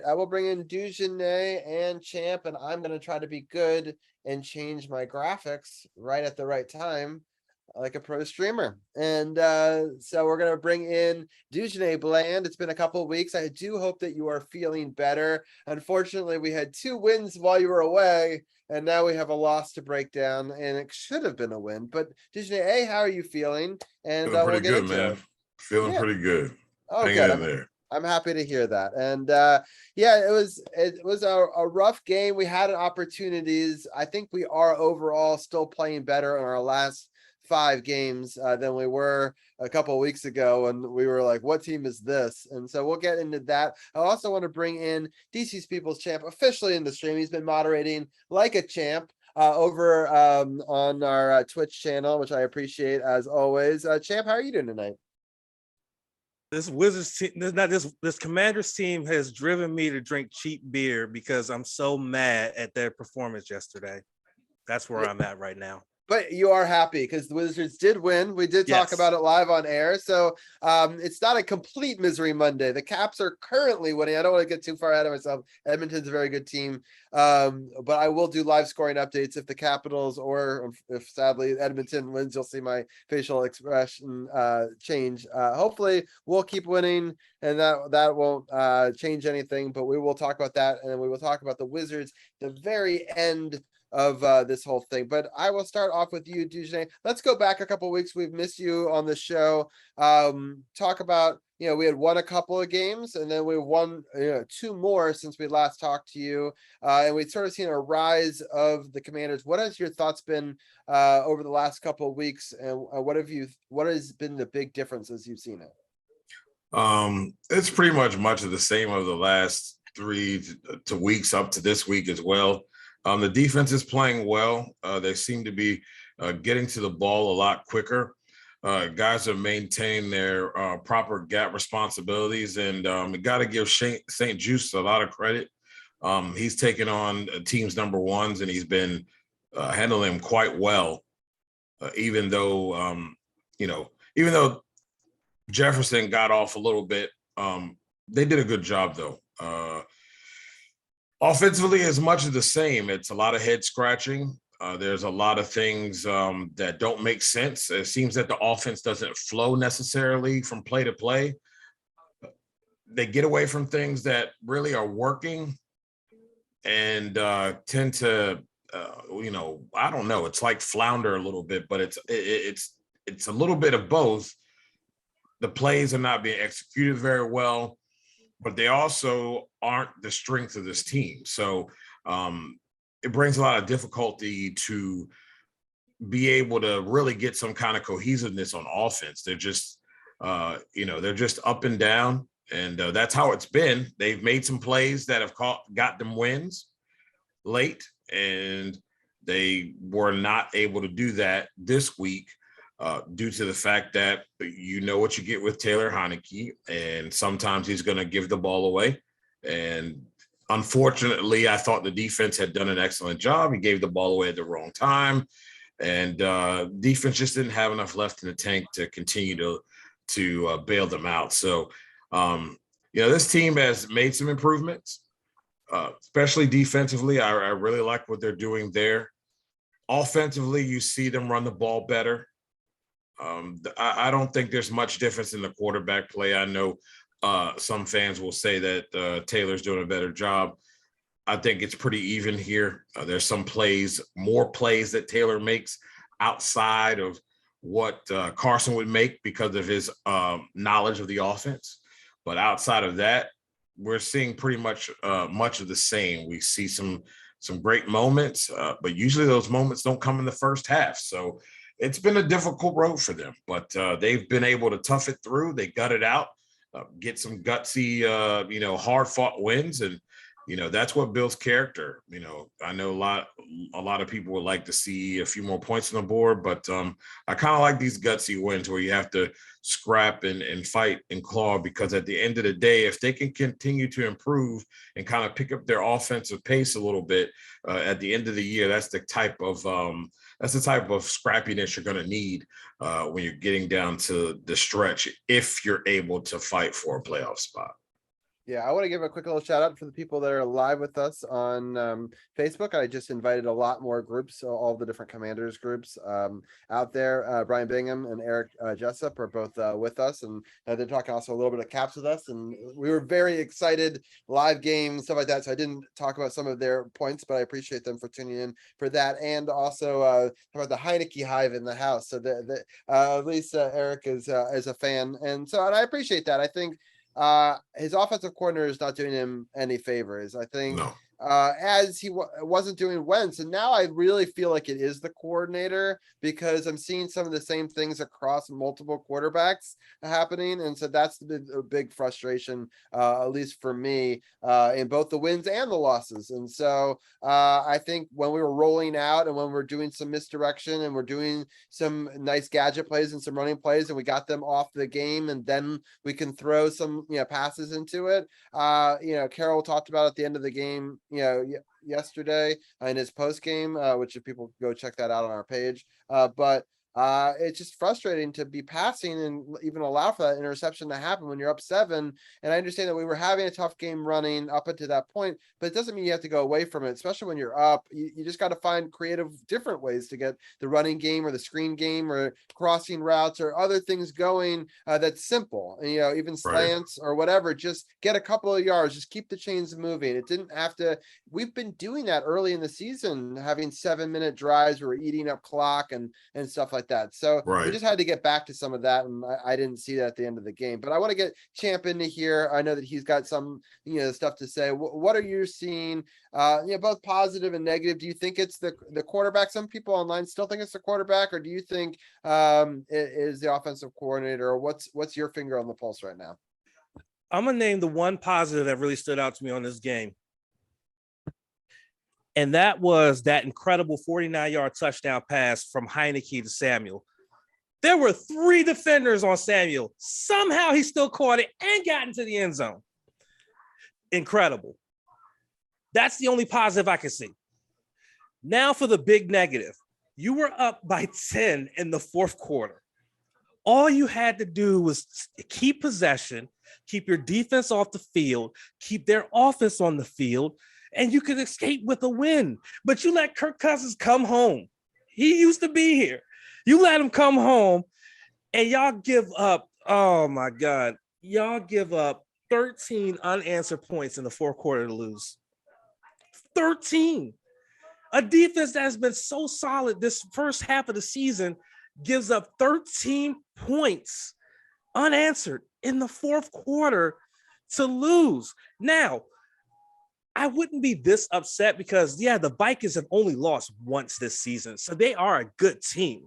I will bring in Dujunnea and Champ, and I'm gonna try to be good and change my graphics right at the right time, like a pro streamer. And so we're gonna bring in Dujunnea Bland. It's been a couple of weeks. I do hope that you are feeling better. Unfortunately, we had 2 wins while you were away, and now we have a loss to break down, and it should have been a win. But Dujunnea, how are you feeling? And Feeling we'll pretty get good, into man. it. Feeling Yeah. pretty good. Oh, Hanging good. in there. I'm happy to hear that. And yeah, it was a rough game. We had opportunities. I think we are overall still playing better in our last 5 games than we were a couple of weeks ago, and we were like, what team is this? And so we'll get into that. I also want to bring in DC's People's Champ officially in the stream. He's been moderating like a champ over on our Twitch channel, which I appreciate as always. Champ, how are you doing tonight? This Wizards team, this Commanders team has driven me to drink cheap beer because I'm so mad at their performance yesterday. That's where I'm at right now. But you are happy because the Wizards did win. We did talk about it live on air. So it's not a complete misery Monday. The Caps are currently winning. I don't want to get too far ahead of myself. Edmonton's a very good team. But I will do live scoring updates if the Capitals or if sadly Edmonton wins, you'll see my facial expression change. Hopefully we'll keep winning and that won't change anything, but we will talk about that. And then we will talk about the Wizards, the very end of this whole thing. But I will start off with you, Dujunnea. Let's go back a couple of weeks. We've missed you on the show. Talk about, we had won a couple of games and then we won 2 more since we last talked to you. And we'd sort of seen a rise of the Commanders. What has your thoughts been over the last couple of weeks? And what has been the big differences you've seen it? It's pretty much of the same over the last 3 weeks up to this week as well. The defense is playing well. They seem to be getting to the ball a lot quicker. Guys are maintaining their proper gap responsibilities, and we got to give St. Juice a lot of credit. He's taken on teams number ones, and he's been handling them quite well. Even though Jefferson got off a little bit, they did a good job though. Offensively, as much of the same. It's a lot of head scratching. There's a lot of things that don't make sense. It seems that the offense doesn't flow necessarily from play to play. They get away from things that really are working and tend to, I don't know. It's like flounder a little bit, but it's a little bit of both. The plays are not being executed very well, but they also aren't the strength of this team. So it brings a lot of difficulty to be able to really get some kind of cohesiveness on offense. They're just, they're just up and down. And that's how it's been. They've made some plays that have got them wins late, and they were not able to do that this week. Due to the fact that you know what you get with Taylor Heinicke, and sometimes he's going to give the ball away. And unfortunately, I thought the defense had done an excellent job. He gave the ball away at the wrong time, and defense just didn't have enough left in the tank to continue to bail them out. So, this team has made some improvements, especially defensively. I really like what they're doing there. Offensively, you see them run the ball better. I don't think there's much difference in the quarterback play. I know some fans will say that Taylor's doing a better job. I think it's pretty even here. There's some more plays that Taylor makes outside of what Carson would make because of his knowledge of the offense. But outside of that, we're seeing pretty much of the same. We see some great moments, but usually those moments don't come in the first half. So it's been a difficult road for them, but they've been able to tough it through. They gut it out, get some gutsy, hard fought wins. And, that's what builds character. I know a lot of people would like to see a few more points on the board, but I kind of like these gutsy wins where you have to scrap and fight and claw, because at the end of the day, if they can continue to improve and kind of pick up their offensive pace a little bit at the end of the year, that's the type of scrappiness you're going to need when you're getting down to the stretch, if you're able to fight for a playoff spot. Yeah, I want to give a quick little shout out for the people that are live with us on Facebook. I just invited a lot more groups, so all the different commanders groups out there. Brian Bingham and Eric Jessup are both with us, and they're talking also a little bit of caps with us. And we were very excited, live game, stuff like that. So I didn't talk about some of their points, but I appreciate them for tuning in for that. And also about the Heineke Hive in the house. So at least Eric is a fan, and I appreciate that. I think his offensive coordinator is not doing him any favors. I think No. as he wasn't doing Wentz, and now I really feel like it is the coordinator because I'm seeing some of the same things across multiple quarterbacks happening, and so that's the big frustration, at least for me, in both the wins and the losses. And so I think when we were rolling out and when we're doing some misdirection and we're doing some nice gadget plays and some running plays, and we got them off the game, and then we can throw some passes into it. Carroll talked about at the end of the game, yesterday in his post game, which if people go check that out on our page. But it's just frustrating to be passing and even allow for that interception to happen when you're up 7. And I understand that we were having a tough game running up until that point, but it doesn't mean you have to go away from it, especially when you're up. You just got to find creative, different ways to get the running game or the screen game or crossing routes or other things going that's simple. And, even slants or whatever, just get a couple of yards, just keep the chains moving. It didn't have to. We've been doing that early in the season, having 7-minute drives where we're eating up clock and stuff like that. So we just had to get back to some of that, and I didn't see that at the end of the game. But I want to get Champ into here. I know that he's got some stuff to say. What are you seeing? Both positive and negative. Do you think it's the quarterback? Some people online still think it's the quarterback, or do you think it is the offensive coordinator? Or what's your finger on the pulse right now? I'm gonna name the one positive that really stood out to me on this game. And that was that incredible 49-yard touchdown pass from Heineke to Samuel. There were 3 defenders on Samuel. Somehow he still caught it and got into the end zone. Incredible. That's the only positive I can see. Now for the big negative. You were up by 10 in the fourth quarter. All you had to do was keep possession, keep your defense off the field, keep their offense on the field, and you could escape with a win. But you let Kirk Cousins come home. He used to be here. You let him come home, and y'all give up, oh my God, y'all give up 13 unanswered points in the fourth quarter to lose. 13. A defense that has been so solid this first half of the season gives up 13 points unanswered in the fourth quarter to lose. Now, I wouldn't be this upset because, the Vikings have only lost once this season, so they are a good team.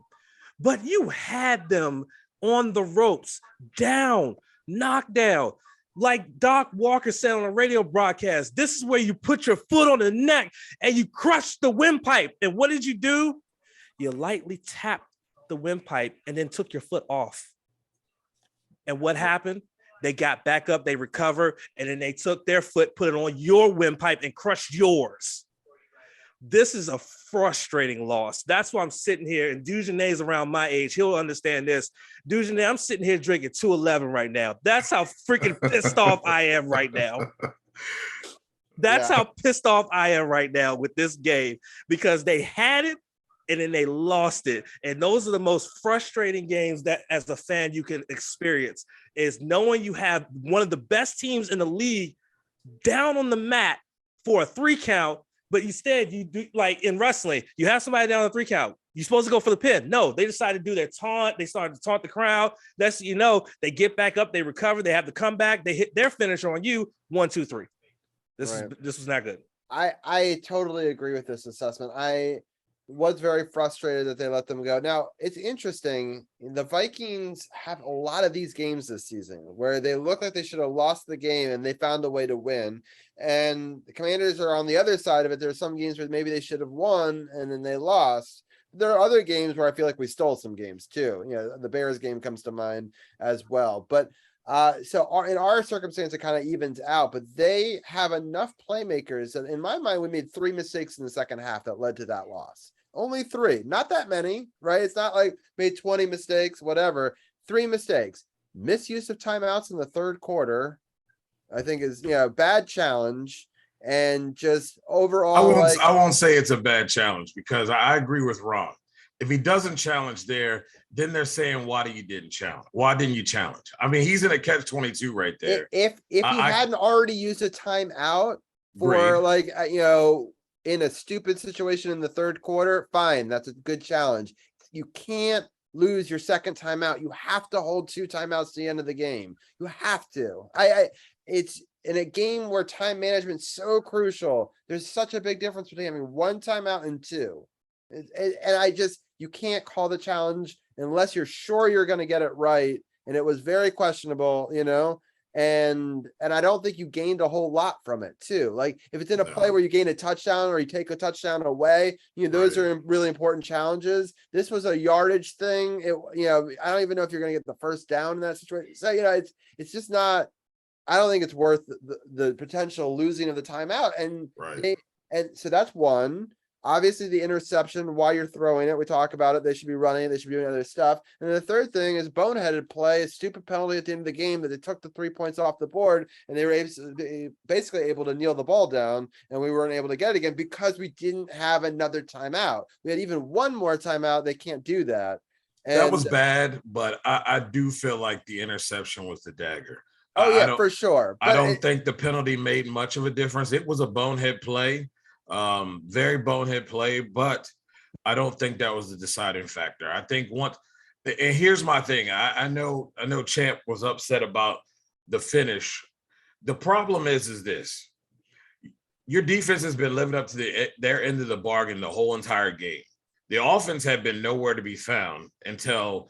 But you had them on the ropes, down, knocked down. Like Doc Walker said on a radio broadcast, this is where you put your foot on the neck and you crush the windpipe. And what did you do? You lightly tapped the windpipe and then took your foot off. And what happened? They got back up, they recovered, and then they took their foot, put it on your windpipe, and crushed yours. This is a frustrating loss. That's why I'm sitting here, and Dujunnea is around my age. He'll understand this. Dujunnea, I'm sitting here drinking 211 right now. That's how freaking pissed off I am right now. That's how pissed off I am right now with this game because they had it, and then they lost it. And those are the most frustrating games that as a fan you can experience is knowing you have one of the best teams in the league down on the mat for a 3 count, but instead you do like in wrestling, you have somebody down on a 3 count. You're supposed to go for the pin. No, they decided to do their taunt. They started to taunt the crowd. That's, they get back up, they recover, they have the comeback, they hit their finisher on you. 1, 2, 3. This was not good. I totally agree with this assessment. I was very frustrated that they let them go. Now, it's interesting. The Vikings have a lot of these games this season where they look like they should have lost the game and they found a way to win. And the Commanders are on the other side of it. There are some games where maybe they should have won and then they lost. There are other games where I feel like we stole some games too. The Bears game comes to mind as well. But in our circumstance, it kind of evens out, but they have enough playmakers that in my mind, we made 3 mistakes in the second half that led to that loss. Only 3, not that many, right? It's not like made 20 mistakes, whatever. 3 mistakes, misuse of timeouts in the third quarter, I think is, bad challenge and just overall. I won't say it's a bad challenge because I agree with Ron. If he doesn't challenge there, then they're saying, why didn't you challenge? I mean, he's in a catch-22 right there. If he hadn't already used a timeout for in a stupid situation in the third quarter, fine, that's a good challenge. You can't lose your second timeout. You have to hold 2 timeouts to the end of the game. You have to. It's in a game where time management's so crucial. There's such a big difference between having 1 timeout and 2. And you can't call the challenge unless you're sure you're going to get it right. And it was very questionable, and I don't think you gained a whole lot from it too. Like if it's in a play where you gain a touchdown or you take a touchdown away, those are really important challenges. This was a yardage thing. I don't even know if you're going to get the first down in that situation. So, it's just not, I don't think it's worth the potential losing of the timeout. And, and so that's one. Obviously, the interception, while you're throwing it, we talk about it. They should be running. They should be doing other stuff. And the third thing is boneheaded play, a stupid penalty at the end of the game that they took the 3 points off the board, and they were basically able to kneel the ball down, and we weren't able to get it again because we didn't have another timeout. We had even one more timeout. They can't do that. And that was bad, but I do feel like the interception was the dagger. Oh, yeah, for sure. But I don't think the penalty made much of a difference. It was a bonehead play. Very bonehead play, but I don't think that was the deciding factor. I think and here's my thing. I know Champ was upset about the finish. The problem is this: your defense has been living up to their end of the bargain the whole entire game. The offense had been nowhere to be found until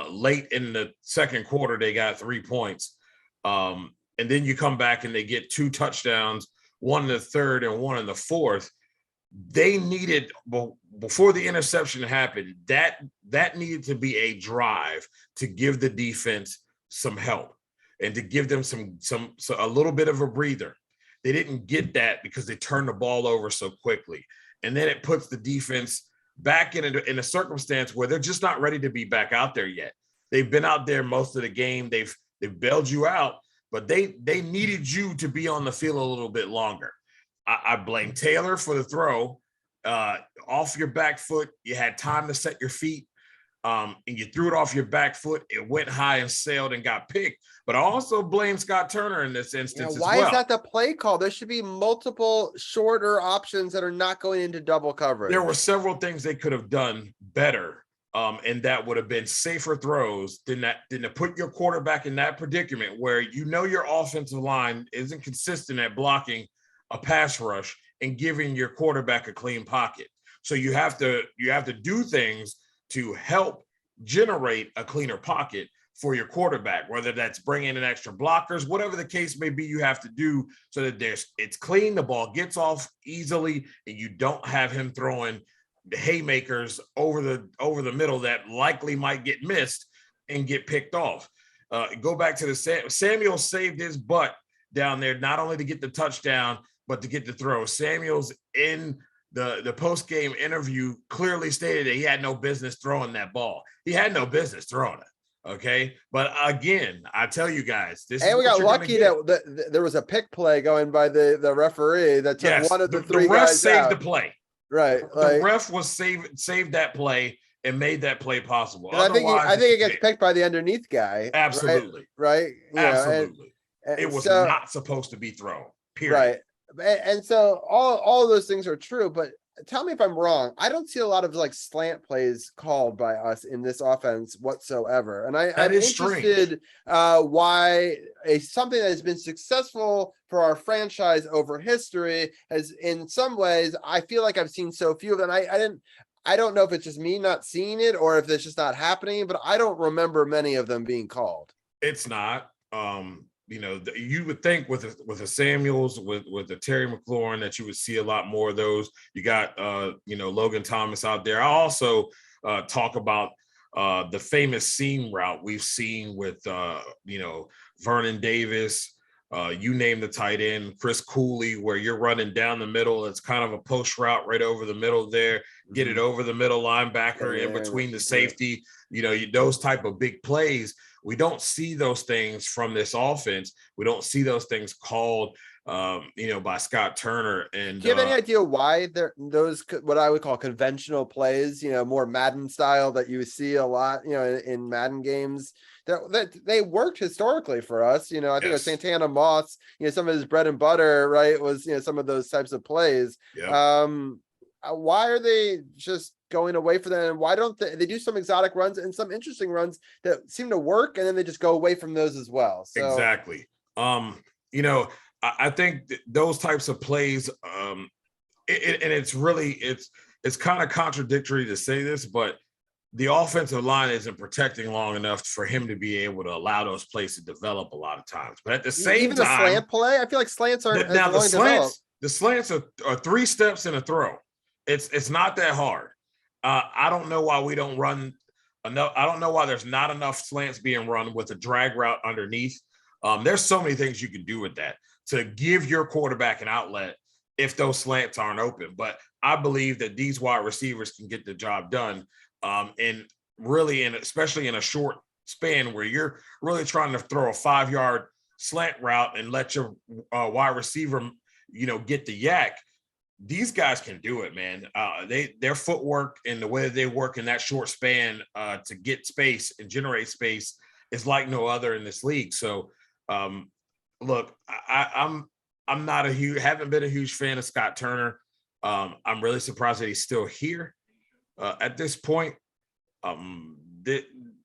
late in the second quarter. They got 3 points, and then you come back and they get 2 touchdowns. 1 in the third and 1 in the fourth. They needed, before the interception happened, that needed to be a drive to give the defense some help and to give them a little bit of a breather. They didn't get that because they turned the ball over so quickly. And then it puts the defense back in a circumstance where they're just not ready to be back out there yet. They've been out there most of the game. They've bailed you out. But they needed you to be on the field a little bit longer. I blame Taylor for the throw off your back foot. You had time to set your feet, and you threw it off your back foot. It went high and sailed and got picked. But I also blame Scott Turner in this instance as well. Why is that the play call? There should be multiple shorter options that are not going into double coverage. There were several things they could have done better. And that would have been safer throws than to put your quarterback in that predicament where your offensive line isn't consistent at blocking a pass rush and giving your quarterback a clean pocket. So you have to do things to help generate a cleaner pocket for your quarterback, whether that's bringing in extra blockers, whatever the case may be, you have to do so that it's clean, the ball gets off easily, and you don't have him throwing the haymakers over the middle that likely might get missed and get picked off. Go back to Samuel saved his butt down there, not only to get the touchdown, but to get the throw. Samuel's in the post-game interview clearly stated that he had no business throwing that ball. He had no business throwing it. Okay. But again, I tell you guys, we got lucky that there was a pick play going by the referee that took one of the 3 guys saved out. The play. Right. The ref was saved that play and made that play possible. I think it gets picked by the underneath guy. Absolutely. Right. Absolutely. It was not supposed to be thrown. Period. Right. And so all of those things are true, but tell me if I'm wrong. I don't see a lot of slant plays called by us in this offense whatsoever. And I'm interested why something that has been successful for our franchise over history has, in some ways, I feel like I've seen so few of them. I don't know if it's just me not seeing it or if it's just not happening, but I don't remember many of them being called. It's not. You would think with a Samuels, with a Terry McLaurin, that you would see a lot more of those. You got, Logan Thomas out there. I also talk about the famous seam route we've seen with, Vernon Davis, you name the tight end, Chris Cooley, where you're running down the middle. It's kind of a post route right over the middle there, get it over the middle linebacker in between the safety, those type of big plays We don't see those things from this offense. We don't see those things called, by Scott Turner. And do you have any idea why those what I would call conventional plays, more Madden style that you see a lot, in Madden games that they worked historically for us? I think it was Santana Moss, some of his bread and butter, right, was some of those types of plays. Yep. Why are they just going away from them? And why don't they do some exotic runs and some interesting runs that seem to work, and then they just go away from those as well? So exactly. I think those types of plays, and it's really, it's kind of contradictory to say this, but the offensive line isn't protecting long enough for him to be able to allow those plays to develop a lot of times. But at the same even time, the slant play, I feel like slants aren't now as long the slants are 3 steps in a throw. It's not that hard. I don't know why we don't run enough. I don't know why there's not enough slants being run with a drag route underneath. There's so many things you can do with that to give your quarterback an outlet if those slants aren't open. But I believe that these wide receivers can get the job done. And really, especially in a short span where you're really trying to throw a 5-yard slant route and let your wide receiver, get the yak. These guys can do it, man. Their footwork and the way that they work in that short span to get space and generate space is like no other in this league. So, look, I'm not haven't been a huge fan of Scott Turner. I'm really surprised that he's still here at this point.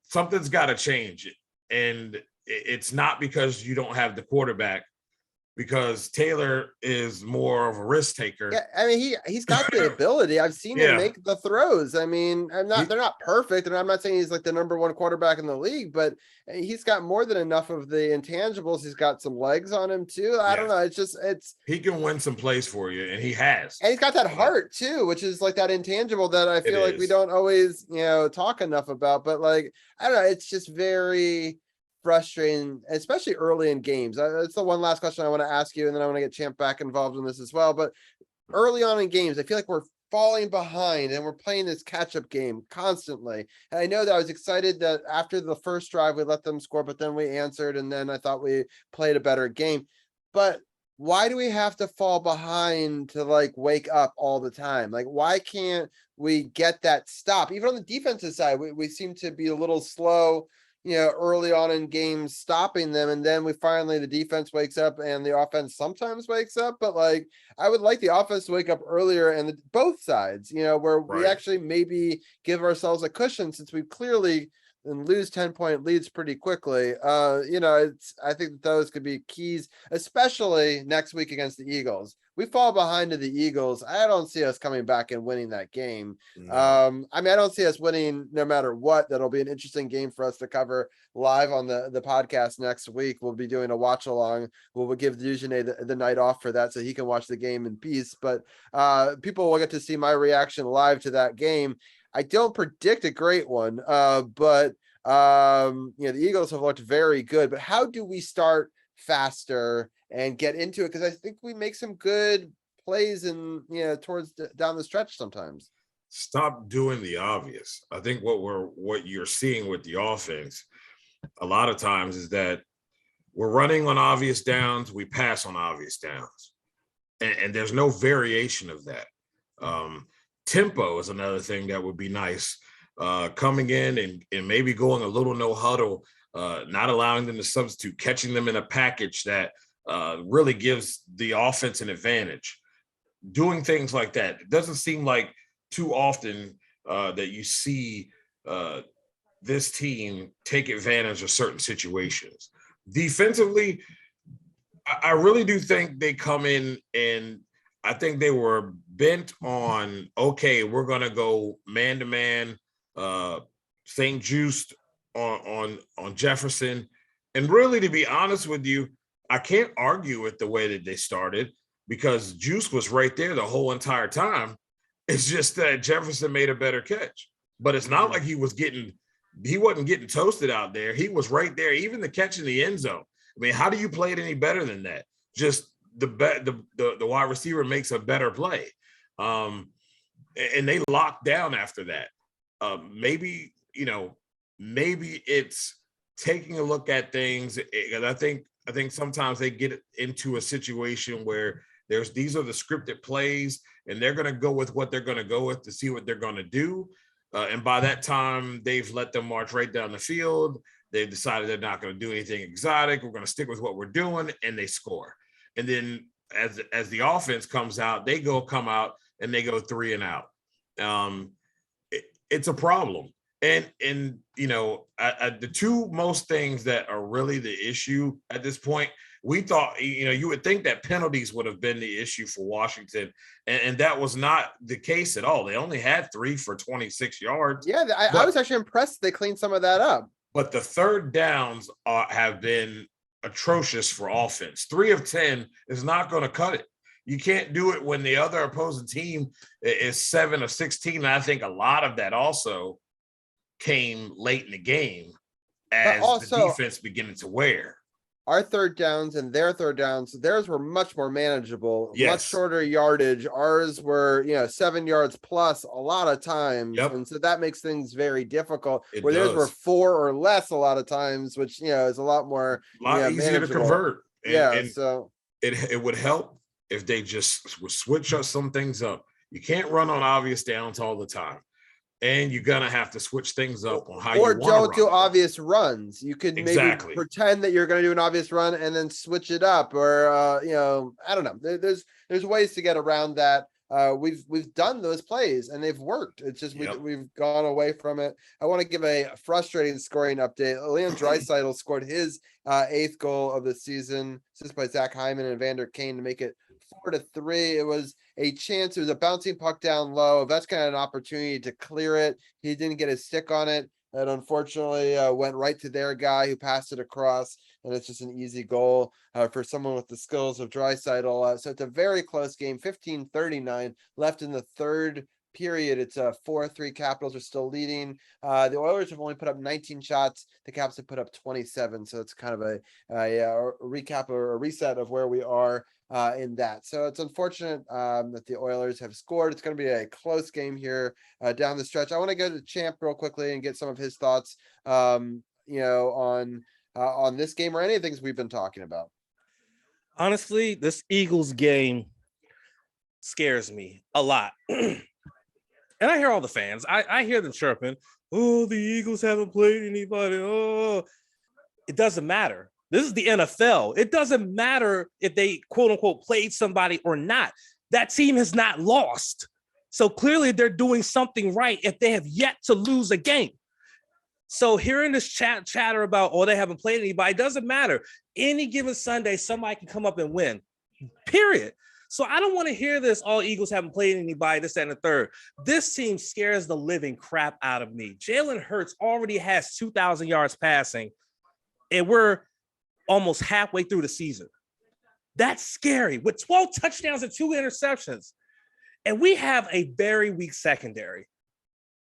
Something's got to change, and it's not because you don't have the quarterback, because Taylor is more of a risk taker. Yeah, I mean, he's got the ability. I've seen him make the throws. I mean, they're not perfect, and I'm not saying he's like the number 1 quarterback in the league, but he's got more than enough of the intangibles. He's got some legs on him too. I don't know. He can win some plays for you, and he has. And he's got that heart too, which is like that intangible that I feel like we don't always, talk enough about. But like, I don't know, it's just very frustrating, especially early in games. That's the one last question I want to ask you, and then I want to get Champ back involved in this as well. But early on in games, I feel like we're falling behind and we're playing this catch-up game constantly. And I know that I was excited that after the first drive we let them score, but then we answered, and then I thought we played a better game. But why do we have to fall behind to like wake up all the time? Like, why can't we get that stop? Even on the defensive side, we seem to be a little slow, early on in games, stopping them. And then the defense wakes up and the offense sometimes wakes up. But like, I would like the offense to wake up earlier, and both sides, where we actually maybe give ourselves a cushion, since we clearly lose 10-point leads pretty quickly. I think that those could be keys, especially next week against the Eagles. We fall behind to the Eagles, I don't see us coming back and winning that game. No. I don't see us winning no matter what. That'll be an interesting game for us to cover live on the podcast next week. We'll be doing a watch along. We'll give Dujunnea the night off for that, so he can watch the game in peace. But people will get to see my reaction live to that game. I don't predict a great one, but the Eagles have looked very good. But how do we start faster and get into it? Because I think we make some good plays and towards down the stretch sometimes. Stop doing the obvious. I think what you're seeing with the offense a lot of times is that we're running on obvious downs, we pass on obvious downs, and there's no variation of that. Tempo is another thing that would be nice. Coming in and maybe going a little no huddle, not allowing them to substitute, catching them in a package that really gives the offense an advantage. Doing things like that. It doesn't seem like too often that you see this team take advantage of certain situations. Defensively, I really do think they come in, and I think they were bent on, okay, we're going to go man-to-man, St. Juiced on Jefferson. And really, to be honest with you, I can't argue with the way that they started, because Juice was right there the whole entire time. It's just that Jefferson made a better catch. But it's not like he wasn't getting toasted out there. He was right there, even the catch in the end zone. I mean, how do you play it any better than that? Just the wide receiver makes a better play. And they locked down after that. Maybe it's taking a look at things, and I think sometimes they get into a situation where these are the scripted plays, and they're going to go with what they're going to go with to see what they're going to do. And by that time, they've let them march right down the field. They've decided they're not going to do anything exotic. We're going to stick with what we're doing, and they score. And then as the offense comes out, they come out and they go 3 and out. It's a problem. And you know, the two most things that are really the issue at this point, we thought, you know, you would think that penalties would have been the issue for Washington, and that was not the case at all. They only had 3 for 26 yards. Yeah, I was actually impressed they cleaned some of that up. But the third downs have been atrocious for offense. 3 of 10 is not going to cut it. You can't do it when the other opposing team is 7 of 16. And I think a lot of that also came late in the game as the defense beginning to wear. Our third downs and their third downs, theirs were much more manageable, much shorter yardage. Ours were, 7 yards plus a lot of times. Yep. And so that makes things very difficult. Theirs were 4 or less a lot of times, which, is a lot more easier manageable to convert. And so it would help if they just would switch some things up. You can't run on obvious downs all the time. And you're going to have to switch things up on how you want to run. Or don't do obvious runs. You could maybe pretend that you're going to do an obvious run and then switch it up. Or, I don't know. There's ways to get around that. We've done those plays and they've worked. It's just we've gone away from it. I want to give a frustrating scoring update. Liam Draisaitl scored his 8th goal of the season, assisted by Zach Hyman and Evander Kane to make it 4-3. It was a chance. It was a bouncing puck down low. Ovechkin had an opportunity to clear it. He didn't get his stick on it. It unfortunately went right to their guy who passed it across, and it's just an easy goal for someone with the skills of Draisaitl. So it's a very close game. 15:39 left in the third period. It's 4-3. Capitals are still leading. The Oilers have only put up 19 shots. The Caps have put up 27. So it's kind of a recap or a reset of where we are in that. So it's unfortunate that the Oilers have scored. It's going to be a close game here down the stretch. I want to go to Champ real quickly and get some of his thoughts, on this game or any of the things we've been talking about. Honestly, this Eagles game scares me a lot. And I hear all the fans. I hear them chirping, oh, the Eagles haven't played anybody. Oh, it doesn't matter. This is the NFL. It doesn't matter if they, quote unquote, played somebody or not. That team has not lost. So clearly they're doing something right if they have yet to lose a game. So hearing this chatter about, oh, they haven't played anybody, it doesn't matter. Any given Sunday, somebody can come up and win, period. So I don't want to hear this, all Eagles haven't played anybody, this, that, and the third. This team scares the living crap out of me. Jalen Hurts already has 2,000 yards passing, and we're almost halfway through the season. That's scary. With 12 touchdowns and 2 interceptions. And we have a very weak secondary.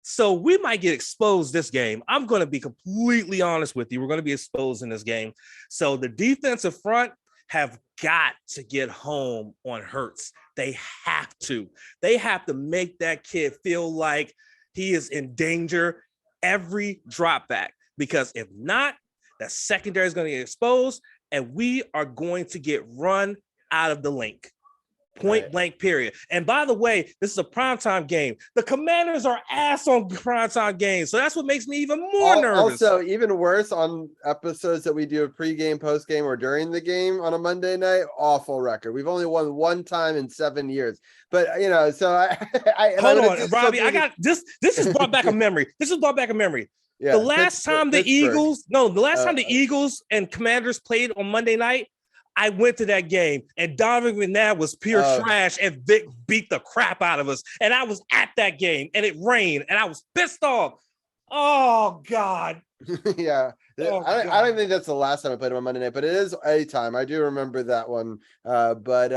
So we might get exposed this game. I'm going to be completely honest with you. We're going to be exposed in this game. So the defensive front have got to get home on Hurts. They have to. They have to make that kid feel like he is in danger every drop back. Because if not, that secondary is going to get exposed, and we are going to get run out of the link. Point blank, period. And by the way, this is a primetime game. The Commanders are ass on primetime games. So that's what makes me even more nervous. Also, even worse on episodes that we do a pregame, postgame, or during the game on a Monday night, awful record. We've only won 1 time in 7 years. But, so I hold on, Robbie, I got this. This is brought back a memory. Yeah, the last time the Eagles and Commanders played on Monday night, I went to that game, and Donovan McNabb was pure trash, and Vic beat the crap out of us. And I was at that game, and it rained, and I was pissed off. Oh, God. Yeah. I don't think that's the last time I played him on Monday night, but it is a time. I do remember that one. But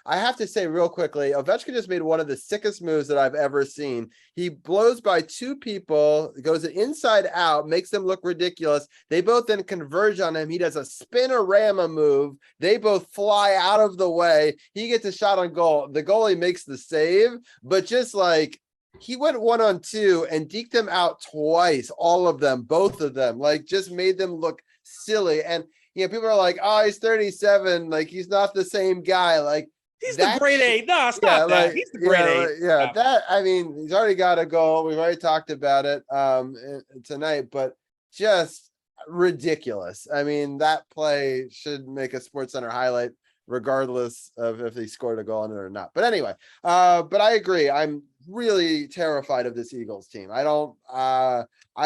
I have to say real quickly, Ovechkin just made one of the sickest moves that I've ever seen. He blows by 2 people, goes inside out, makes them look ridiculous. They both then converge on him. He does a spinorama move. They both fly out of the way. He gets a shot on goal. The goalie makes the save, but just like he went 1-on-2 and deked them out twice, all of them, both of them, like just made them look silly. And people are like, oh, he's 37, like he's not the same guy. Like he's the grade A. No, stop that. Like, He's the grade A. That, I mean, he's already got a goal. We've already talked about it tonight, but just ridiculous. I mean, that play should make a SportsCenter highlight, regardless of if he scored a goal on it or not. But anyway, but I agree. I'm really terrified of this Eagles team. I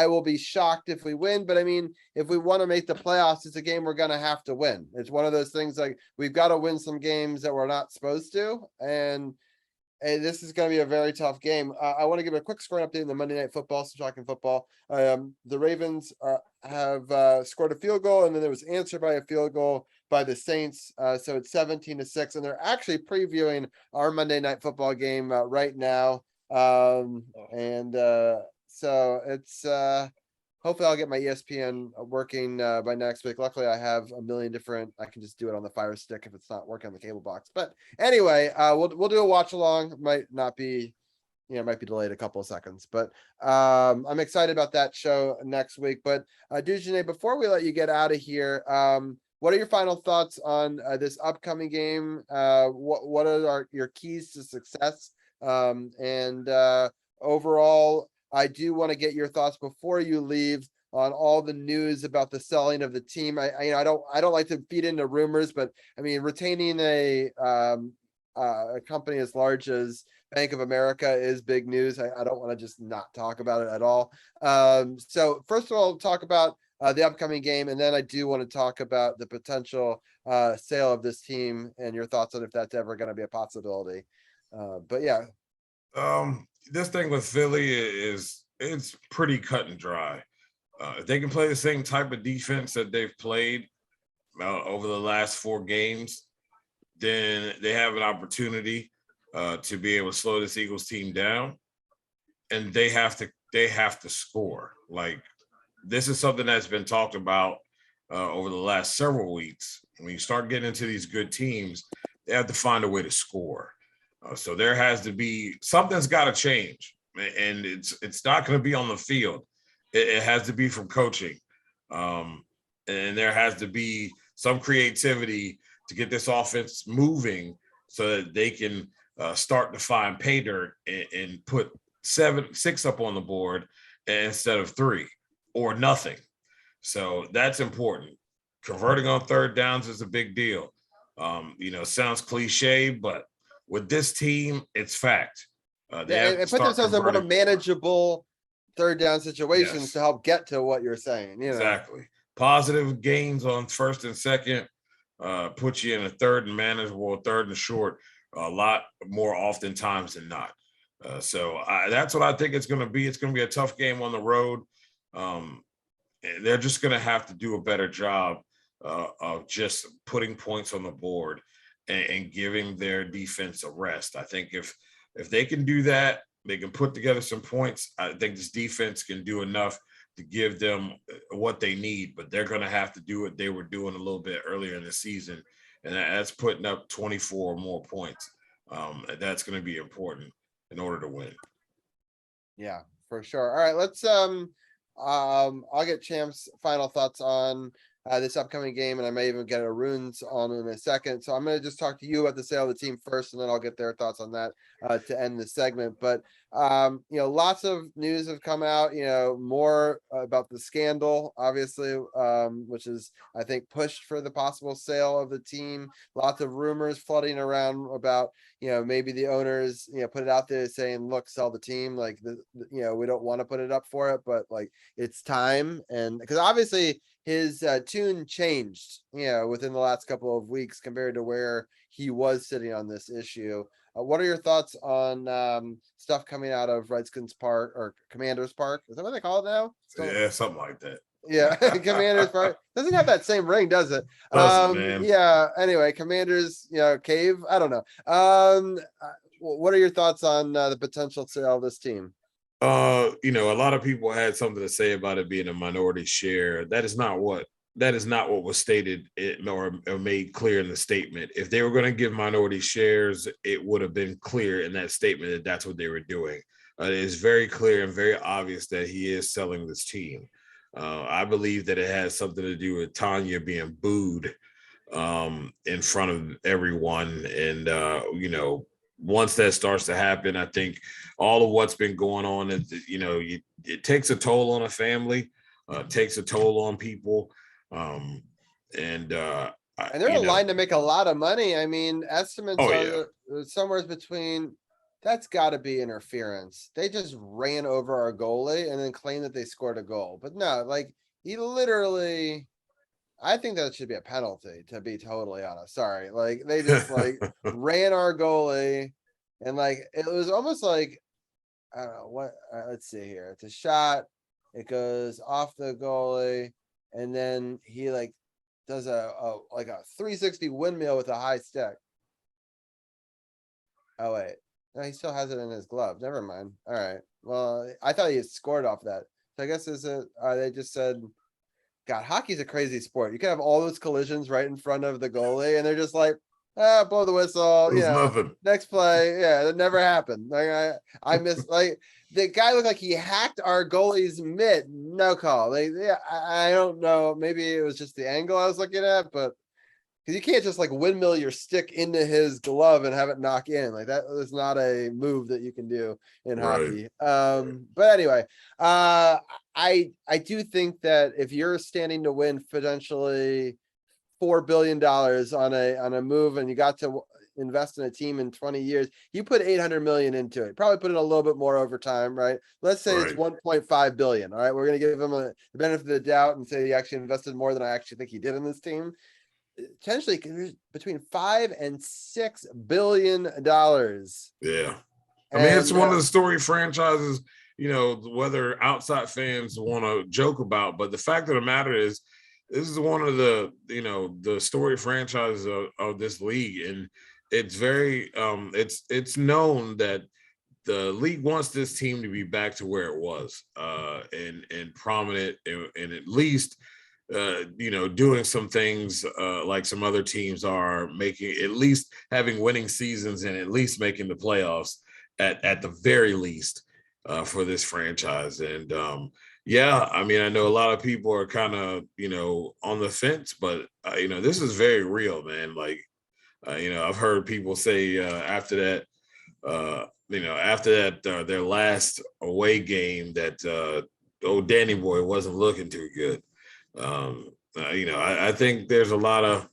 will be shocked if we win, but I mean, if we want to make the playoffs, it's a game we're going to have to win. It's one of those things, like we've got to win some games that we're not supposed to. And this is going to be a very tough game. I want to give a quick score update in the Monday Night Football, so talking football. The Ravens have scored a field goal, and then it was answered by a field goal by the Saints. So it's 17-6, and they're actually previewing our Monday Night Football game right now. So it's hopefully I'll get my ESPN working by next week. Luckily, I have a million different. I can just do it on the Fire Stick if it's not working on the cable box. But anyway, we'll do a watch along. Might not be, it might be delayed a couple of seconds. But I'm excited about that show next week. But Dujunnea, before we let you get out of here, what are your final thoughts on this upcoming game? What are your keys to success? Overall, I do want to get your thoughts before you leave on all the news about the selling of the team. I don't like to feed into rumors, but I mean, retaining a company as large as Bank of America is big news. I don't want to just not talk about it at all. So first of all, talk about the upcoming game, and then I do want to talk about the potential sale of this team and your thoughts on if that's ever going to be a possibility. But yeah. This thing with Philly it's pretty cut and dry. If they can play the same type of defense that they've played over the last 4 games, then they have an opportunity to be able to slow this Eagles team down. And they have to score. Like, this is something that's been talked about over the last several weeks. When you start getting into these good teams, they have to find a way to score. So there has to be, something's got to change, and it's not going to be on the field. It has to be from coaching, and there has to be some creativity to get this offense moving so that they can start to find pay dirt and put 6 up on the board instead of 3 or nothing. So that's important. Converting on third downs is a big deal. Sounds cliche, but with this team, it's fact. They put themselves in more manageable third down situations to help get to what you're saying. Exactly. Positive gains on first and second put you in a third and manageable, third and short a lot more oftentimes than not. So that's what I think it's going to be. It's going to be a tough game on the road. They're just going to have to do a better job of just putting points on the board and giving their defense a rest. I think if they can do that, they can put together some points. I think this defense can do enough to give them what they need, but they're going to have to do what they were doing a little bit earlier in the season, and that's putting up 24 or more points. That's going to be important in order to win. Yeah, for sure. All right, let's I'll get Champ's final thoughts on this upcoming game, and I may even get Arun's on in a second. So I'm going to just talk to you about the sale of the team first, and then I'll get their thoughts on that to end the segment. But lots of news have come out, more about the scandal, obviously, which is, I think, pushed for the possible sale of the team. Lots of rumors flooding around about, maybe the owners, put it out there saying, look, sell the team. Like, we don't want to put it up for it, but like, it's time. And because obviously his tune changed, within the last couple of weeks compared to where he was sitting on this issue. What are your thoughts on stuff coming out of Redskins Park or Commanders Park? Is that what they call it now? Yeah, something like that. Yeah, Commanders Park doesn't have that same ring, does it? Man. Yeah. Anyway, Commanders, cave. I don't know. What are your thoughts on the potential sale of this team? A lot of people had something to say about it being a minority share. That is not what was stated or made clear in the statement. If they were going to give minority shares, it would have been clear in that statement that that's what they were doing. it is very clear and very obvious that he is selling this team. I believe that it has something to do with Tanya being booed in front of everyone. And, once that starts to happen, I think all of what's been going on, it takes a toll on a family, takes a toll on people. And they're aligned to make a lot of money. I mean, estimates Oh, are somewhere between, that's got to be interference. They just ran over our goalie and then claimed that they scored a goal. But no, like he literally, I think that should be a penalty, to be totally honest. Sorry. Like they just like ran our goalie and like it was almost like, I don't know what, let's see here. It's a shot. It goes off the goalie and then he like does a 360 windmill with a high stick. Oh wait, no, he still has it in his glove. Never mind. All right. Well, I thought he had scored off that. So I guess they just said, God, hockey's a crazy sport. You can have all those collisions right in front of the goalie, and they're just like, blow the whistle. nothing. Next play. Yeah, that never happened. Like I miss like the guy looked like he hacked our goalie's mitt. No call. I don't know. Maybe it was just the angle I was looking at, but because you can't just like windmill your stick into his glove and have it knock in. Like that is not a move that you can do in hockey. But anyway, I do think that if you're standing to win potentially $4 billion on a move and you got to invest in a team in 20 years, you put 800 million into it, probably put in a little bit more over time, right? Let's say it's 1.5 billion. All right. We're going to give him the benefit of the doubt and say he actually invested more than I actually think he did in this team. Potentially between $5 and $6 billion. Yeah. I mean, it's one of the story franchises, whether outside fans want to joke about, but the fact of the matter is, this is one of the, the story franchises of this league. And it's very, it's known that the league wants this team to be back to where it was, and prominent and at least, doing some things like some other teams are, making at least having winning seasons and at least making the playoffs at the very least for this franchise. And I mean, I know a lot of people are kind of, on the fence, but this is very real, man. Like, I've heard people say after that, their last away game that old Danny Boy wasn't looking too good. I think there's a lot,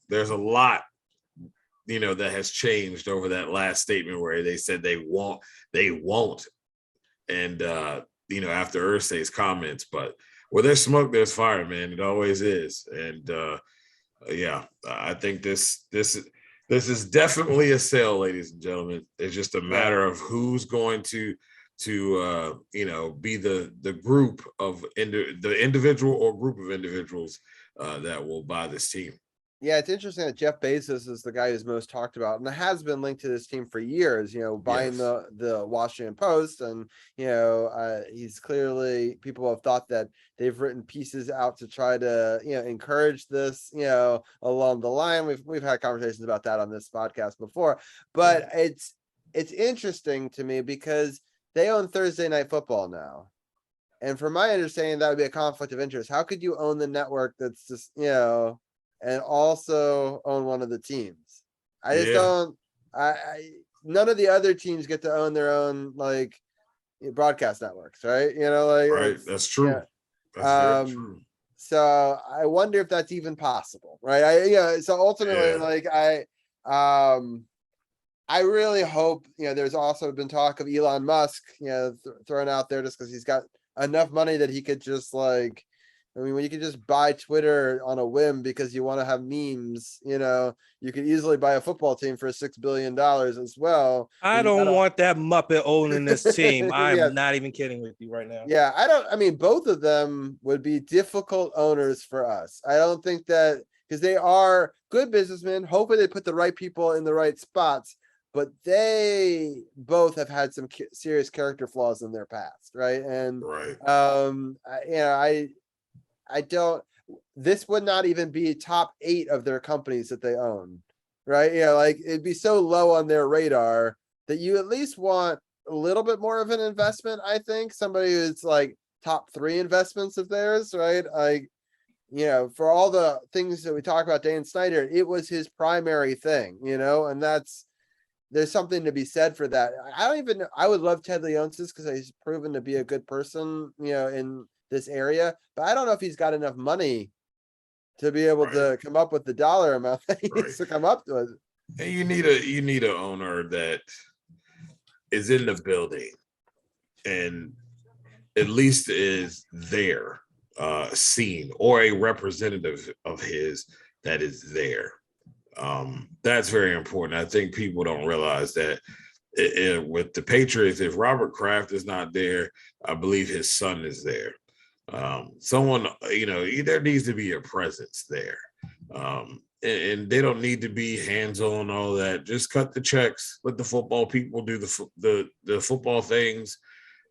that has changed over that last statement where they said they won't. And, after Irsay's comments, but where there's smoke, there's fire, man. It always is. And, I think this is definitely a sale, ladies and gentlemen. It's just a matter of who's going to be the group of the individual or group of individuals that will buy this team. Yeah, it's interesting that Jeff Bezos is the guy who's most talked about and has been linked to this team for years, buying the Washington Post. And, he's clearly, people have thought that they've written pieces out to try to, encourage this, along the line. We've had conversations about that on this podcast before, but it's interesting to me because they own Thursday Night Football now. And from my understanding, that would be a conflict of interest. How could you own the network that's just, and also own one of the teams? I just don't. None of the other teams get to own their own like broadcast networks, right? Right. That's true. Yeah. That's very true. So I wonder if that's even possible, right? So ultimately, I really hope, there's also been talk of Elon Musk, thrown out there just because he's got enough money that he could just when you could just buy Twitter on a whim because you want to have memes, you could easily buy a football team for $6 billion as well. I don't want that Muppet owning this team. I'm not even kidding with you right now. Yeah, I mean, both of them would be difficult owners for us. I don't think that, because they are good businessmen. Hopefully they put the right people in the right spots, but they both have had some serious character flaws in their past, right? And I don't, this would not even be top 8 of their companies that they own, right? It'd be so low on their radar that you at least want a little bit more of an investment. I think somebody who's like top 3 investments of theirs, right? Like, for all the things that we talk about Dan Snyder, it was his primary thing, and there's something to be said for that. I would love Ted Leonsis because he's proven to be a good person, in this area, but I don't know if he's got enough money to be able to come up with the dollar amount that he needs to come up with. And you need an owner that is in the building and at least is there, seen, or a representative of his that is there. That's very important. I think people don't realize that with the Patriots, if Robert Kraft is not there, I believe his son is there. Someone, there needs to be a presence there. And they don't need to be hands-on, all that. Just cut the checks, let the football people do the football things.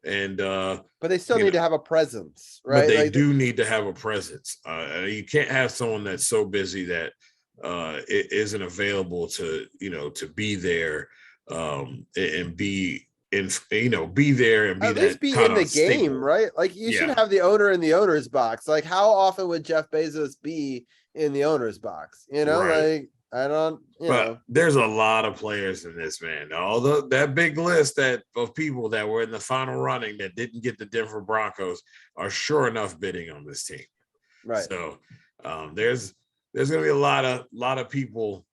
And but they still need to have a presence, right? But they do need to have a presence. You can't have someone that's so busy that it isn't available to be there and be in be there and be at least that be kind in the of game, staple. right? Like you should have the owner in the owner's box. Like how often would Jeff Bezos be in the owner's box? Right. Like I don't, but there's a lot of players in this, man. Although that big list of people that were in the final running that didn't get the Denver Broncos are sure enough bidding on this team. Right. So there's going to be a lot of people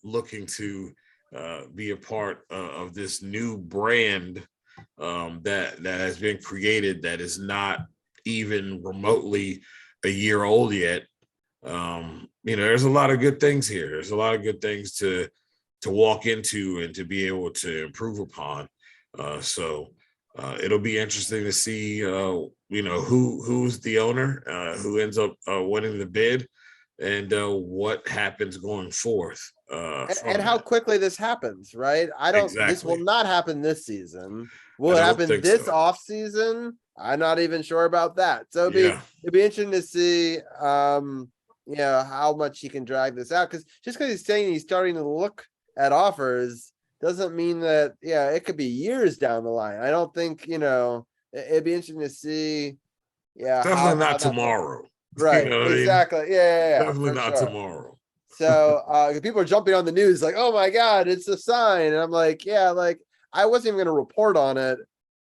looking to be a part of this new brand that has been created that is not even remotely a year old yet. There's a lot of good things here. There's a lot of good things to walk into and to be able to improve upon. So it'll be interesting to see, who's the owner, who ends up winning the bid, and what happens going forth. And how quickly this happens, right? This will not happen this season. Will it happen this off season? I'm not even sure about that. So it'd be interesting to see, how much he can drag this out. Because just because he's saying he's starting to look at offers doesn't mean that, it could be years down the line. I don't think, it'd be interesting to see. Yeah. Definitely not tomorrow. Right. Exactly. Yeah. Definitely not tomorrow. So people are jumping on the news like, oh my God, it's a sign. And I'm like, I wasn't even going to report on it.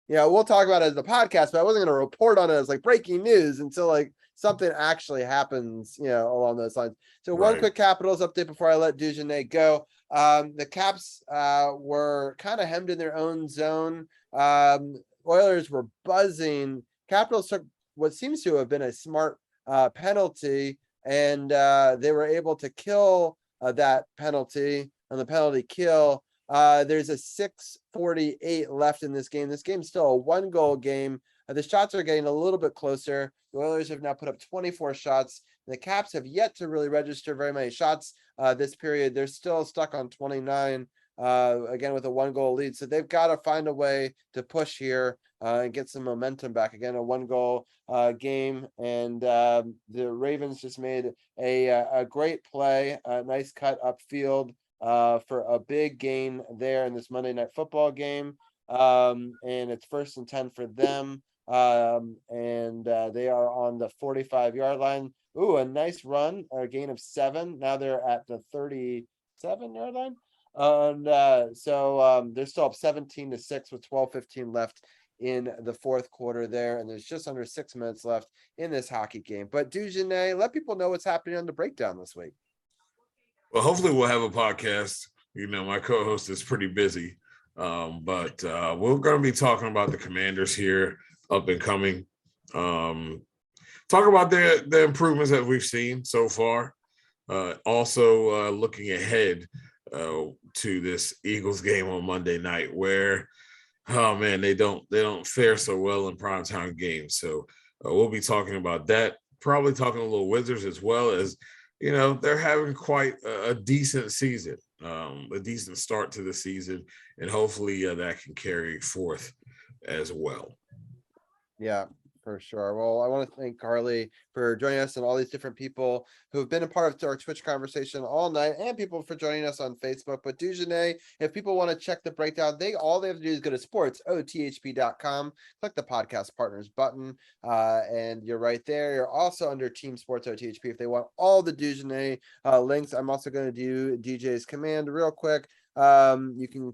We'll talk about it as the podcast, but I wasn't going to report on it as like breaking news until like something actually happens, along those lines. So one quick Capitals update before I let Dujunnea go. The Caps were kind of hemmed in their own zone. Oilers were buzzing. Capitals took what seems to have been a smart penalty, and they were able to kill that penalty on the penalty kill. There's a 6:48 left in this game. This game's still a 1-goal game. The shots are getting a little bit closer. The Oilers have now put up 24 shots. The Caps have yet to really register very many shots this period. They're still stuck on 29, again, with a 1-goal lead. So they've got to find a way to push here and get some momentum back. Again, a 1-goal game. And the Ravens just made a great play, a nice cut upfield for a big gain there in this Monday Night Football game. And it's 1st and 10 for them. And they are on the 45-yard line. Ooh, a nice run, a gain of 7. Now they're at the 37-yard line. And so they're still up 17-6 with 12:15 left in the fourth quarter there. And there's just under 6 minutes left in this hockey game. But Dujunnea, let people know what's happening on the breakdown this week. Well, hopefully we'll have a podcast. My co-host is pretty busy. But we're going to be talking about the Commanders here, up and coming. Talk about the improvements that we've seen so far. Also looking ahead to this Eagles game on Monday night, where, oh man, they don't fare so well in primetime games. So we'll be talking about that. Probably talking a little Wizards as well, as they're having quite a decent season, a decent start to the season, and hopefully that can carry forth as well. Yeah, For sure. Well, I want to thank Carly for joining us and all these different people who have been a part of our Twitch conversation all night, and people for joining us on Facebook. But Dujunnea, if people want to check the breakdown, all they have to do is go to sportsothp.com, click the podcast partners button, and you're right there. You're also under Team Sports OTHP if they want all the Dujunnea links. I'm also going to do DJ's command real quick. You can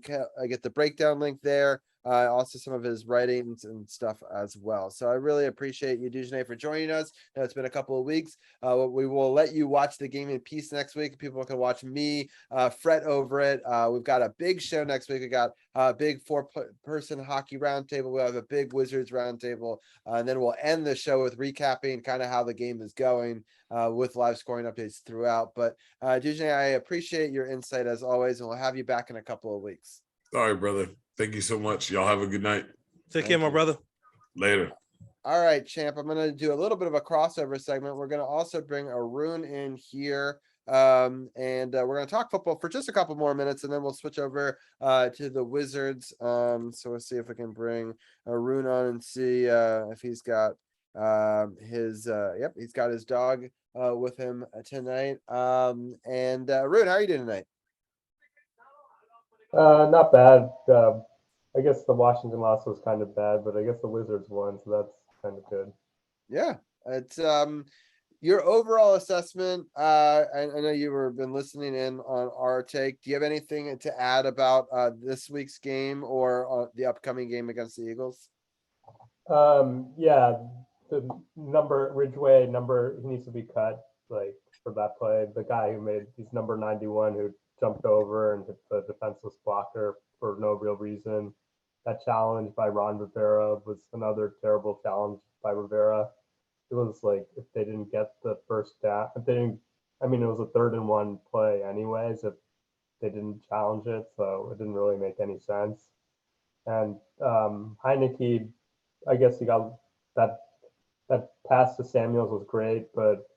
get the breakdown link there. Also some of his writings and stuff as well. So I really appreciate you, Dujunnea, for joining us. I know it's been a couple of weeks. We will let you watch the game in peace next week. People can watch me fret over it. We've got a big show next week. We got a big 4-person hockey roundtable. We'll have a big Wizards roundtable, and then we'll end the show with recapping kind of how the game is going with live scoring updates throughout. But Dujunnea, I appreciate your insight as always, and we'll have you back in a couple of weeks. All right, brother. Thank you so much. Y'all have a good night. Take care, my brother. Later. All right, champ. I'm going to do a little bit of a crossover segment. We're going to also bring Arun in here. And we're going to talk football for just a couple more minutes, and then we'll switch over to the Wizards. So we'll see if we can bring Arun on and see if he's got he's got his dog with him tonight. And Arun, how are you doing tonight? Not bad. I guess the Washington loss was kind of bad, but I guess the Wizards won, so that's kind of good. Yeah, it's your overall assessment. I know you were been listening in on our take. Do you have anything to add about this week's game or the upcoming game against the Eagles? Yeah, the Ridgeway number, he needs to be cut, like, for that play. The guy he's number 91 who jumped over and hit the defenseless blocker for no real reason. That challenge by Ron Rivera was another terrible challenge by Rivera. It was like, if they didn't get the first down, it was a 3rd and 1 play anyways, if they didn't challenge it, so it didn't really make any sense. And Heineke, I guess he got that pass to Samuels was great, but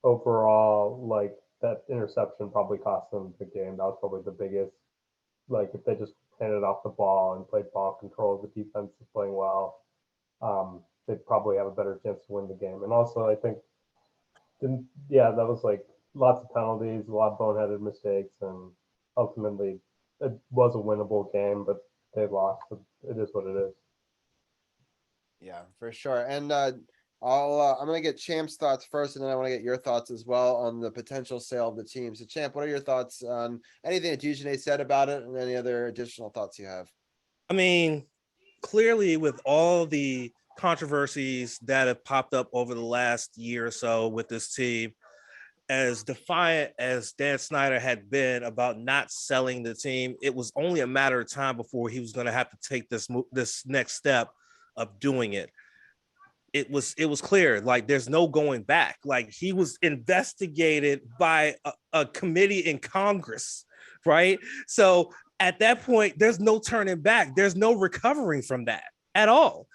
overall, like, that interception probably cost them the game. That was probably the biggest. Like, if they just handed off the ball and played ball control, the defense is playing well, they'd probably have a better chance to win the game. And also, I think, that was like lots of penalties, a lot of boneheaded mistakes, and ultimately it was a winnable game, but they lost. It is what it is. Yeah, for sure. And I'm going to get Champ's thoughts first, and then I want to get your thoughts as well on the potential sale of the team. So, Champ, what are your thoughts on anything that Dujunnea said about it, and any other additional thoughts you have? I mean, clearly, with all the controversies that have popped up over the last year or so with this team, as defiant as Dan Snyder had been about not selling the team, it was only a matter of time before he was going to have to take this next step of doing it. It was clear, like, there's no going back. Like, he was investigated by a committee in Congress, right? So at that point, there's no turning back. There's no recovering from that at all.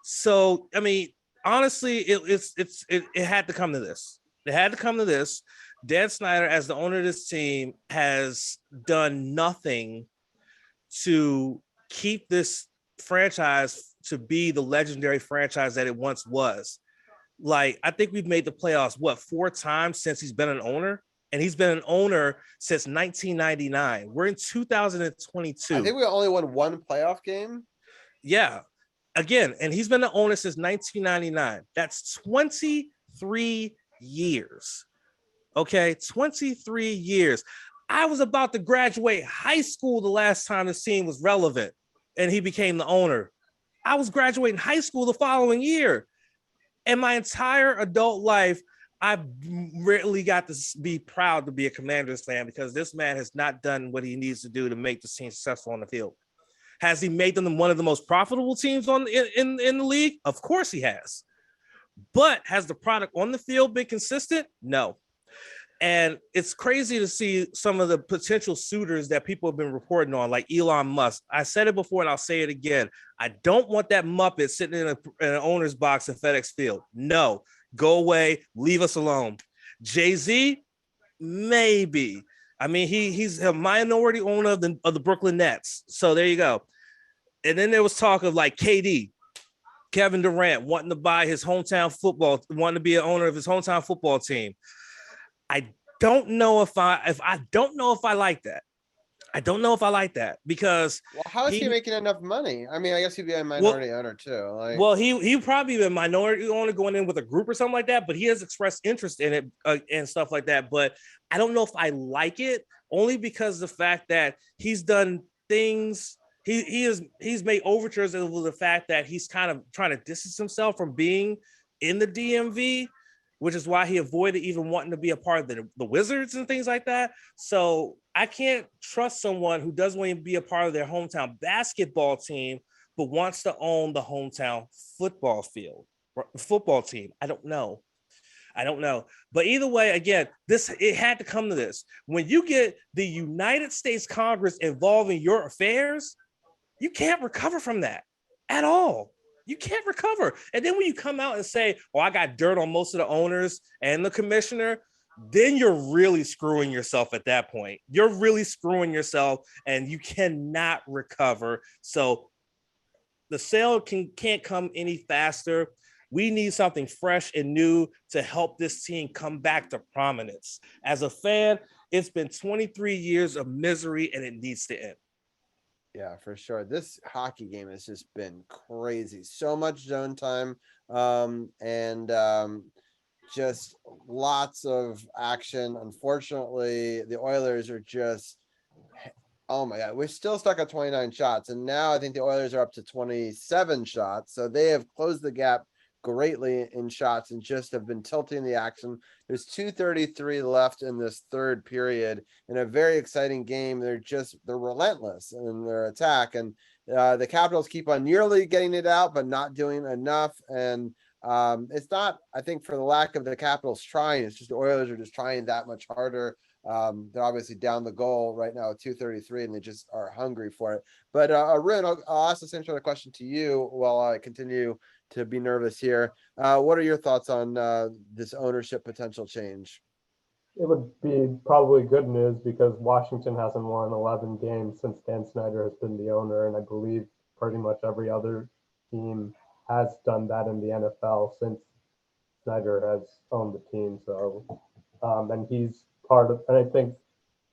So, I mean, honestly, it had to come to this. It had to come to this. Dan Snyder, as the owner of this team, has done nothing to keep this franchise to be the legendary franchise that it once was. Like, I think we've made the playoffs, 4 times since he's been an owner? And he's been an owner since 1999. We're in 2022. I think we only won 1 playoff game. Yeah. Again, and he's been the owner since 1999. That's 23 years. Okay, 23 years. I was about to graduate high school the last time this team was relevant, and he became the owner. I was graduating high school the following year. And my entire adult life, I've rarely got to be proud to be a Commanders fan, because this man has not done what he needs to do to make this team successful on the field. Has he made them one of the most profitable teams in the league? Of course he has. But has the product on the field been consistent? No. And it's crazy to see some of the potential suitors that people have been reporting on, like Elon Musk. I said it before and I'll say it again. I don't want that Muppet sitting in an owner's box at FedEx Field. No, go away. Leave us alone. Jay-Z, maybe. I mean, he's a minority owner of the Brooklyn Nets. So there you go. And then there was talk of like KD. Kevin Durant wanting to buy his hometown football, wanting to be an owner of his hometown football team. I don't know if I like that. I don't know if I like that because how is he making enough money? I mean, I guess he'd be a minority owner too. He probably be a minority owner going in with a group or something like that, but he has expressed interest in it and stuff like that. But I don't know if I like it, only because of the fact that he's done things. He's made overtures over the fact that he's kind of trying to distance himself from being in the DMV, which is why he avoided even wanting to be a part of the Wizards and things like that. So I can't trust someone who doesn't want to be a part of their hometown basketball team, but wants to own the hometown football team. I don't know. But either way, again, it had to come to this. When you get the United States Congress involved in your affairs, you can't recover from that at all. You can't recover. And then when you come out and say, oh, I got dirt on most of the owners and the commissioner, then you're really screwing yourself at that point. You're really screwing yourself and you cannot recover. So the sale can't come any faster. We need something fresh and new to help this team come back to prominence. As a fan, it's been 23 years of misery and it needs to end. Yeah, for sure. This hockey game has just been crazy. So much zone time, and just lots of action. Unfortunately, the Oilers are just, oh my God, we're still stuck at 29 shots. And now I think the Oilers are up to 27 shots. So they have closed the gap greatly in shots and just have been tilting the action. There's 2:33 left in this third period in a very exciting game. They're relentless in their attack, and the Capitals keep on nearly getting it out, but not doing enough. And it's not, I think, for the lack of the Capitals trying. It's just the Oilers are just trying that much harder. They're obviously down the goal right now at 2:33, and they just are hungry for it. But Arun, I'll ask the same sort of question to you while I continue to be nervous here. What are your thoughts on this ownership potential change? It would be probably good news because Washington hasn't won 11 games since Dan Snyder has been the owner, and I believe pretty much every other team has done that in the NFL since Snyder has owned the team. So, and he's part of, and I think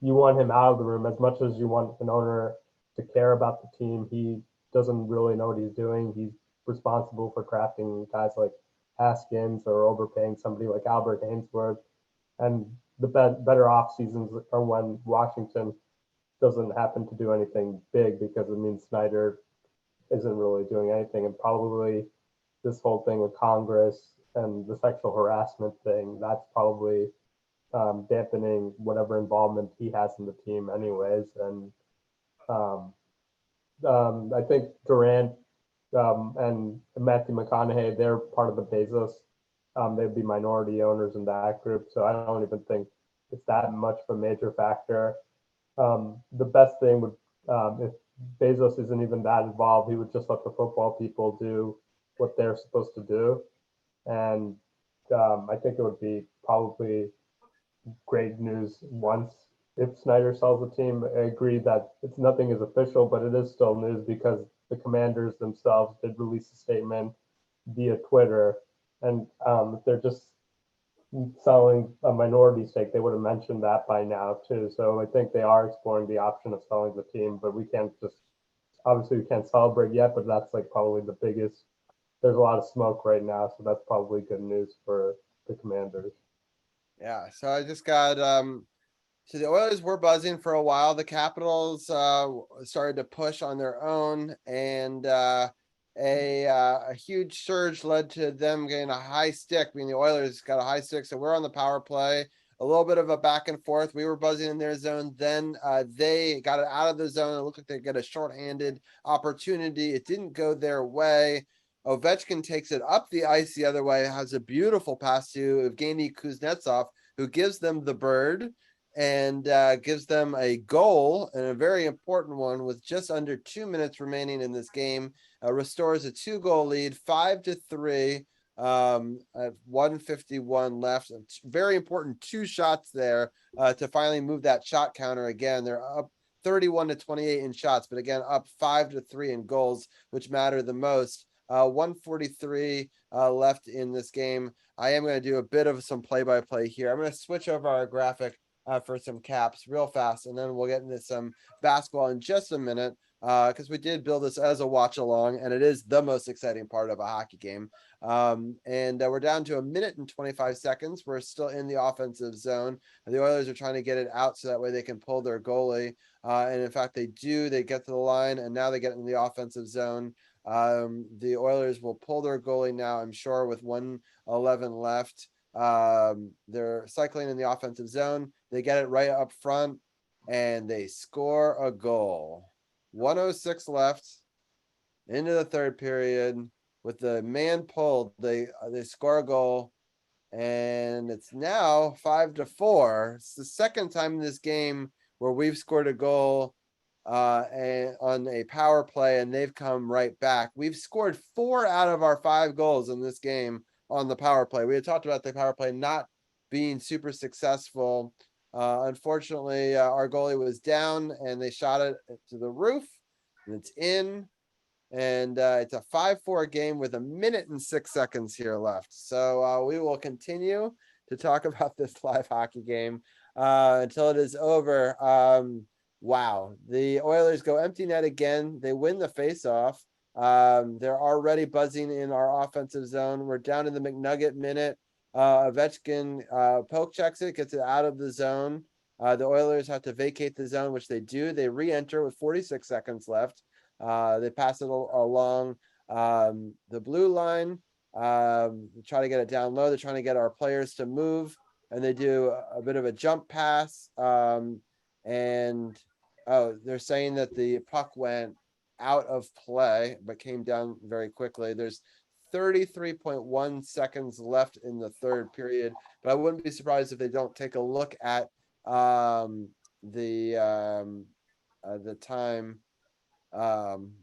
you want him out of the room as much as you want an owner to care about the team. He doesn't really know what he's doing. He's responsible for crafting guys like Haskins or overpaying somebody like Albert Hainsworth. And the better off seasons are when Washington doesn't happen to do anything big, because it means Snyder isn't really doing anything. And probably this whole thing with Congress and the sexual harassment thing, that's probably dampening whatever involvement he has in the team anyways. And I think Durant and Matthew McConaughey, they're part of the Bezos. They'd be minority owners in that group. So I don't even think it's that much of a major factor. The best thing would, if Bezos isn't even that involved, he would just let the football people do what they're supposed to do. And I think it would be probably great news once if Snyder sells the team. I agree that nothing is official, but it is still news because the Commanders themselves did release a statement via Twitter, and if they're just selling a minority stake, they would have mentioned that by now too. So I think they are exploring the option of selling the team, but we can't celebrate yet, but that's like probably the biggest. There's a lot of smoke right now, so that's probably good news for the Commanders. Yeah, so I just got so the Oilers were buzzing for a while. The Capitals started to push on their own, and a huge surge led to them getting a high stick. I mean, the Oilers got a high stick, so we're on the power play. A little bit of a back and forth. We were buzzing in their zone. Then they got it out of the zone. It looked like they got a shorthanded opportunity. It didn't go their way. Ovechkin takes it up the ice the other way, has a beautiful pass to Evgeny Kuznetsov, who gives them the bird and gives them a goal, and a very important one with just under 2 minutes remaining in this game. Restores a 2-goal lead, 5-3, at 1:51 left. Very important 2 shots there to finally move that shot counter again. They're up 31-28 in shots, but again, up 5-3 in goals, which matter the most. 1:43 left in this game. I am going to do a bit of some play-by-play here. I'm going to switch over our graphic for some caps real fast, and then we'll get into some basketball in just a minute, because we did build this as a watch along, and it is the most exciting part of a hockey game. And we're down to 1 minute and 25 seconds. We're still in the offensive zone. The Oilers are trying to get it out so that way they can pull their goalie. And in fact, they do. They get to the line, and now they get in the offensive zone. The Oilers will pull their goalie now, I'm sure, with 1:11 left. They're cycling in the offensive zone. They get it right up front, and they score a goal. 1:06 left into the third period. With the man pulled, they score a goal, and it's now 5-4. It's the second time in this game where we've scored a goal and on a power play, and they've come right back. We've scored 4 out of our 5 goals in this game on the power play. We had talked about the power play not being super successful. Unfortunately, our goalie was down, and they shot it to the roof, and it's in. And it's a 5-4 game with 1 minute and 6 seconds here left. So we will continue to talk about this live hockey game until it is over. Wow. The Oilers go empty net again. They win the faceoff. They're already buzzing in our offensive zone. We're down in the McNugget minute. Ovechkin poke checks it, gets it out of the zone. The Oilers have to vacate the zone, which they do. They re-enter with 46 seconds left. They pass it along the blue line, try to get it down low. They're trying to get our players to move, and they do a bit of a jump pass. And they're saying that the puck went out of play, but came down very quickly. There's 33.1 seconds left in the third period, but I wouldn't be surprised if they don't take a look at the time.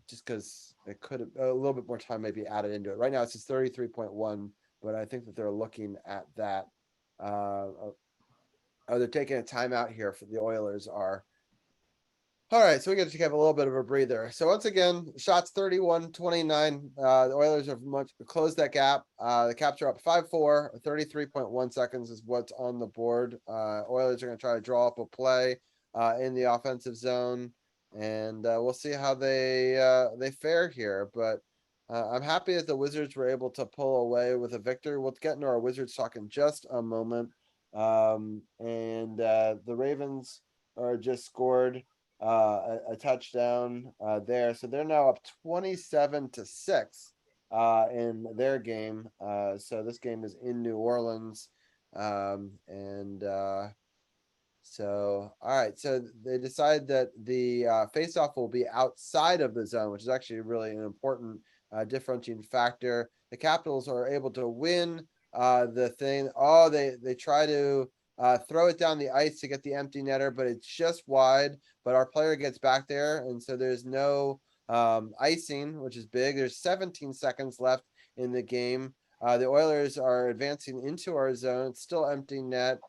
Just because it could have a little bit more time may be added into it. Right now it's just 33.1, but I think that they're looking at that. They're taking a timeout here for the Oilers are. All right, so we get to have a little bit of a breather. So once again, shots 31-29. The Oilers have much closed that gap. The Caps are up 5-4. 33.1 seconds is what's on the board. Oilers are going to try to draw up a play in the offensive zone, and we'll see how they fare here. But I'm happy that the Wizards were able to pull away with a victory. We'll get into our Wizards talk in just a moment. And the Ravens are just scored a touchdown there, so they're now up 27-6 in their game. So this game is in New Orleans, so all right, so they decide that the faceoff will be outside of the zone, which is actually really an important differentiating factor. The Capitals are able to win the thing. They try to throw it down the ice to get the empty netter, but it's just wide. But our player gets back there, and so there's no icing, which is big. There's 17 seconds left in the game. The Oilers are advancing into our zone. It's still empty net.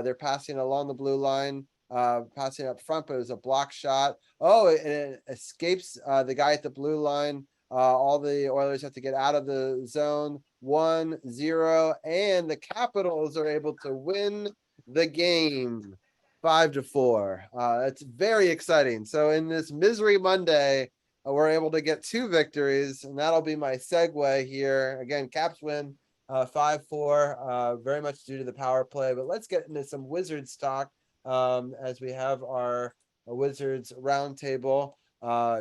They're passing along the blue line, passing up front, but it was a block shot. It escapes the guy at the blue line. All the Oilers have to get out of the zone. 1-0, and the Capitals are able to win the game 5-4. That's very exciting. So in this Misery Monday, we're able to get 2 victories, and that'll be my segue here. Again, Caps win 5-4, very much due to the power play. But let's get into some Wizards talk as we have our Wizards roundtable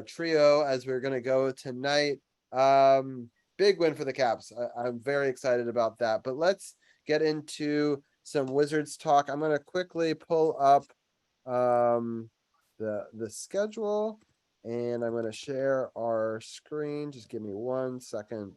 trio as we're going to go tonight. Big win for the Caps. I'm very excited about that. But let's get into some Wizards talk. I'm going to quickly pull up the schedule, and I'm going to share our screen. Just give me 1 second